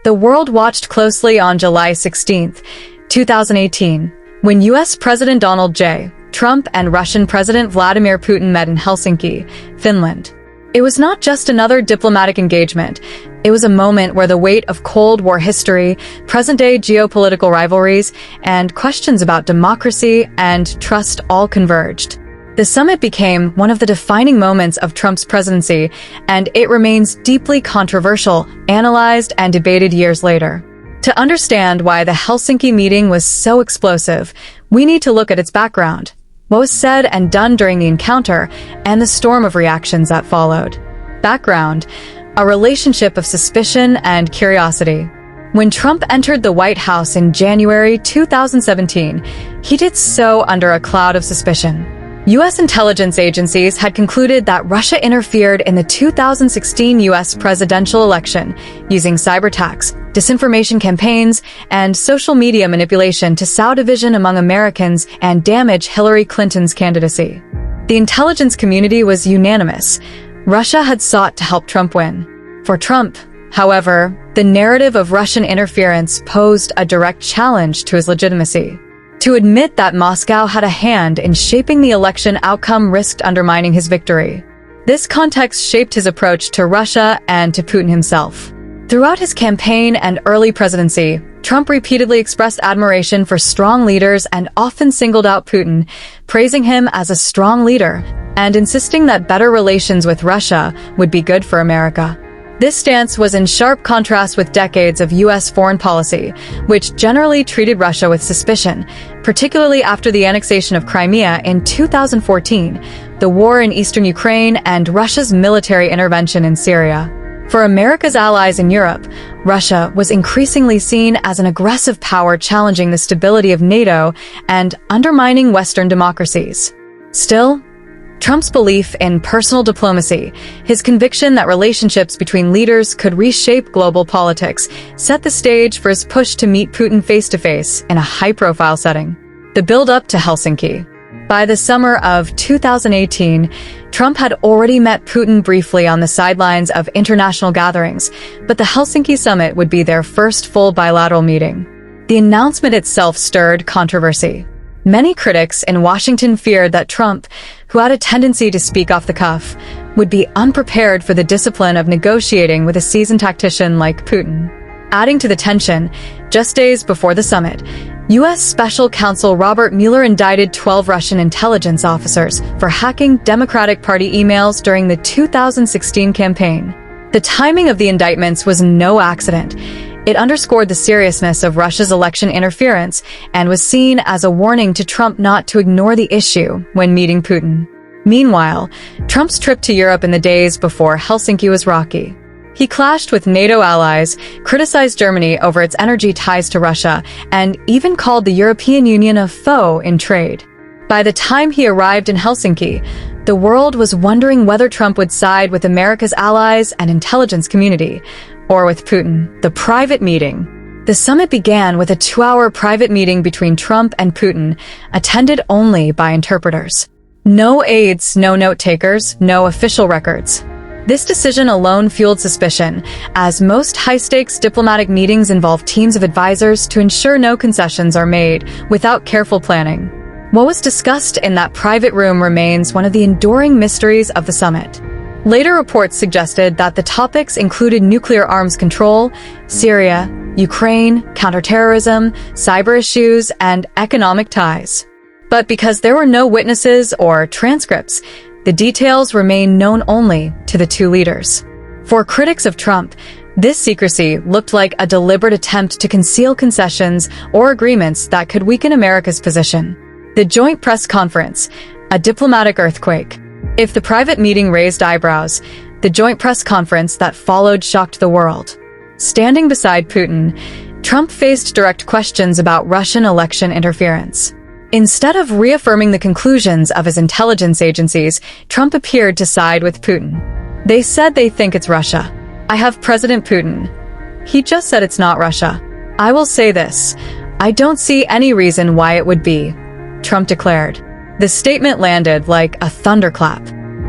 The world watched closely on July 16, 2018, when U.S. President Donald J. Trump and Russian President Vladimir Putin met in Helsinki, Finland. It was not just another diplomatic engagement. It was a moment where the weight of Cold War history, present-day geopolitical rivalries, and questions about democracy and trust all converged. The summit became one of the defining moments of Trump's presidency, and it remains deeply controversial, analyzed, and debated years later. To understand why the Helsinki meeting was so explosive, we need to look at its background, what was said and done during the encounter, and the storm of reactions that followed. Background: a relationship of suspicion and curiosity. When Trump entered the White House in January 2017, he did so under a cloud of suspicion. U.S. intelligence agencies had concluded that Russia interfered in the 2016 U.S. presidential election using cyber attacks, disinformation campaigns, and social media manipulation to sow division among Americans and damage Hillary Clinton's candidacy. The intelligence community was unanimous. Russia had sought to help Trump win. For Trump, however, the narrative of Russian interference posed a direct challenge to his legitimacy. To admit that Moscow had a hand in shaping the election outcome risked undermining his victory. This context shaped his approach to Russia and to Putin himself. Throughout his campaign and early presidency, Trump repeatedly expressed admiration for strong leaders and often singled out Putin, praising him as a strong leader and insisting that better relations with Russia would be good for America. This stance was in sharp contrast with decades of U.S. foreign policy, which generally treated Russia with suspicion, particularly after the annexation of Crimea in 2014, the war in eastern Ukraine, and Russia's military intervention in Syria. For America's allies in Europe, Russia was increasingly seen as an aggressive power challenging the stability of NATO and undermining Western democracies. Still, Trump's belief in personal diplomacy, his conviction that relationships between leaders could reshape global politics, set the stage for his push to meet Putin face-to-face in a high-profile setting. The build-up to Helsinki. By the summer of 2018, Trump had already met Putin briefly on the sidelines of international gatherings, but the Helsinki summit would be their first full bilateral meeting. The announcement itself stirred controversy. Many critics in Washington feared that Trump, who had a tendency to speak off the cuff, would be unprepared for the discipline of negotiating with a seasoned tactician like Putin. Adding to the tension, just days before the summit, U.S. Special Counsel Robert Mueller indicted 12 Russian intelligence officers for hacking Democratic Party emails during the 2016 campaign. The timing of the indictments was no accident. It underscored the seriousness of Russia's election interference and was seen as a warning to Trump not to ignore the issue when meeting Putin. Meanwhile, Trump's trip to Europe in the days before Helsinki was rocky. He clashed with NATO allies, criticized Germany over its energy ties to Russia, and even called the European Union a foe in trade. By the time he arrived in Helsinki, the world was wondering whether Trump would side with America's allies and intelligence community, or with Putin. The private meeting. The summit began with a 2-hour private meeting between Trump and Putin, attended only by interpreters. No aides, no note-takers, no official records. This decision alone fueled suspicion, as most high-stakes diplomatic meetings involve teams of advisors to ensure no concessions are made without careful planning. What was discussed in that private room remains one of the enduring mysteries of the summit. Later reports suggested that the topics included nuclear arms control, Syria, Ukraine, counterterrorism, cyber issues, and economic ties. But because there were no witnesses or transcripts, the details remain known only to the two leaders. For critics of Trump, this secrecy looked like a deliberate attempt to conceal concessions or agreements that could weaken America's position. The joint press conference, a diplomatic earthquake. If the private meeting raised eyebrows, the joint press conference that followed shocked the world. Standing beside Putin, Trump faced direct questions about Russian election interference. Instead of reaffirming the conclusions of his intelligence agencies, Trump appeared to side with Putin. They said they think it's Russia. I have President Putin. He just said it's not Russia. I will say this. I don't see any reason why it would be, Trump declared. The statement landed like a thunderclap.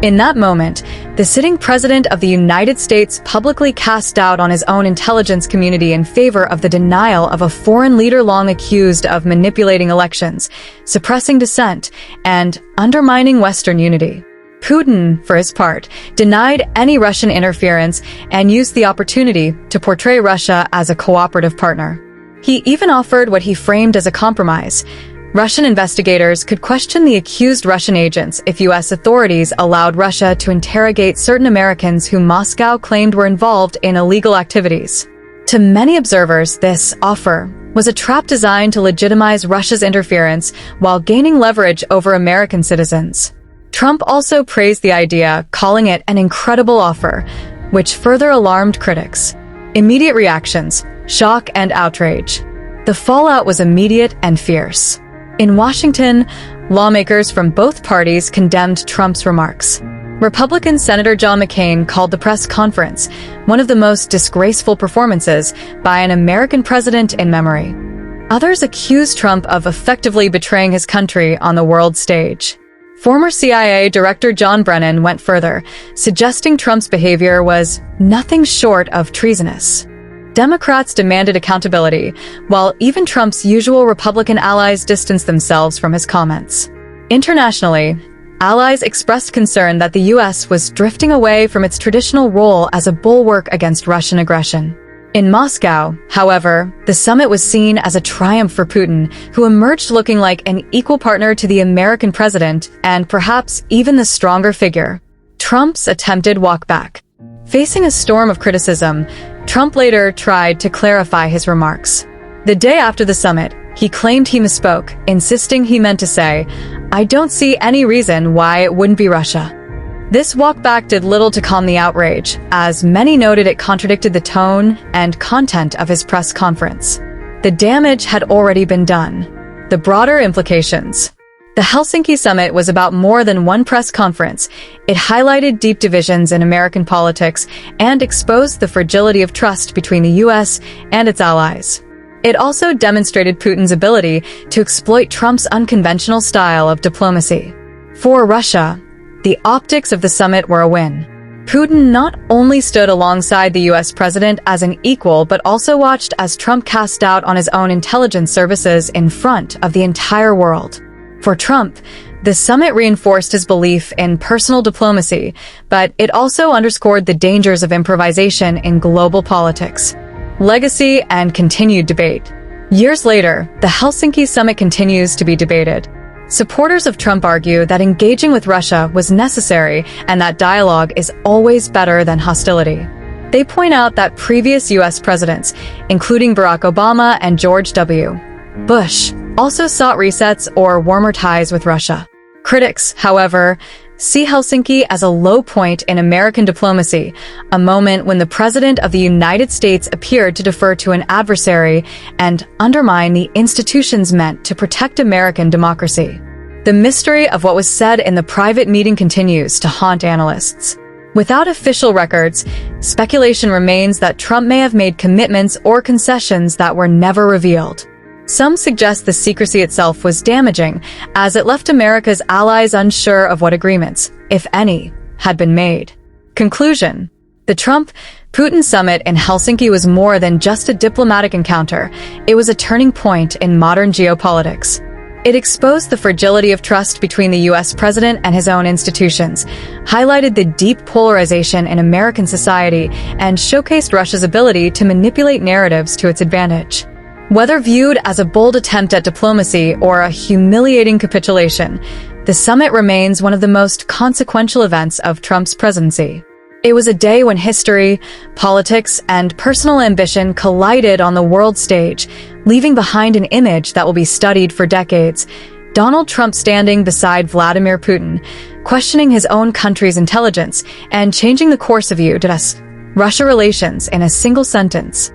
In that moment, the sitting president of the United States publicly cast doubt on his own intelligence community in favor of the denial of a foreign leader long accused of manipulating elections, suppressing dissent, and undermining Western unity. Putin, for his part, denied any Russian interference and used the opportunity to portray Russia as a cooperative partner. He even offered what he framed as a compromise. Russian investigators could question the accused Russian agents if U.S. authorities allowed Russia to interrogate certain Americans who Moscow claimed were involved in illegal activities. To many observers, this offer was a trap designed to legitimize Russia's interference while gaining leverage over American citizens. Trump also praised the idea, calling it an incredible offer, which further alarmed critics. Immediate reactions: shock and outrage. The fallout was immediate and fierce. In Washington, lawmakers from both parties condemned Trump's remarks. Republican Senator John McCain called the press conference one of the most disgraceful performances by an American president in memory. Others accused Trump of effectively betraying his country on the world stage. Former CIA Director John Brennan went further, suggesting Trump's behavior was nothing short of treasonous. Democrats demanded accountability, while even Trump's usual Republican allies distanced themselves from his comments. Internationally, allies expressed concern that the U.S. was drifting away from its traditional role as a bulwark against Russian aggression. In Moscow, however, the summit was seen as a triumph for Putin, who emerged looking like an equal partner to the American president and perhaps even the stronger figure. Trump's attempted walk back. Facing a storm of criticism, Trump later tried to clarify his remarks. The day after the summit, he claimed he misspoke, insisting he meant to say, "I don't see any reason why it wouldn't be Russia." This walkback did little to calm the outrage, as many noted it contradicted the tone and content of his press conference. The damage had already been done. The broader implications. The Helsinki summit was about more than one press conference. It highlighted deep divisions in American politics and exposed the fragility of trust between the U.S. and its allies. It also demonstrated Putin's ability to exploit Trump's unconventional style of diplomacy. For Russia, the optics of the summit were a win. Putin not only stood alongside the U.S. president as an equal, but also watched as Trump cast doubt on his own intelligence services in front of the entire world. For Trump, the summit reinforced his belief in personal diplomacy, but it also underscored the dangers of improvisation in global politics. Legacy and continued debate. Years later, the Helsinki summit continues to be debated. Supporters of Trump argue that engaging with Russia was necessary and that dialogue is always better than hostility. They point out that previous U.S. presidents, including Barack Obama and George W. Bush, also sought resets or warmer ties with Russia. Critics, however, see Helsinki as a low point in American diplomacy, a moment when the President of the United States appeared to defer to an adversary and undermine the institutions meant to protect American democracy. The mystery of what was said in the private meeting continues to haunt analysts. Without official records, speculation remains that Trump may have made commitments or concessions that were never revealed. Some suggest the secrecy itself was damaging, as it left America's allies unsure of what agreements, if any, had been made. Conclusion: the Trump-Putin summit in Helsinki was more than just a diplomatic encounter. It was a turning point in modern geopolitics. It exposed the fragility of trust between the U.S. president and his own institutions, highlighted the deep polarization in American society, and showcased Russia's ability to manipulate narratives to its advantage. Whether viewed as a bold attempt at diplomacy or a humiliating capitulation, the summit remains one of the most consequential events of Trump's presidency. It was a day when history, politics, and personal ambition collided on the world stage, leaving behind an image that will be studied for decades. Donald Trump standing beside Vladimir Putin, questioning his own country's intelligence, and changing the course of U.S.-Russia relations in a single sentence.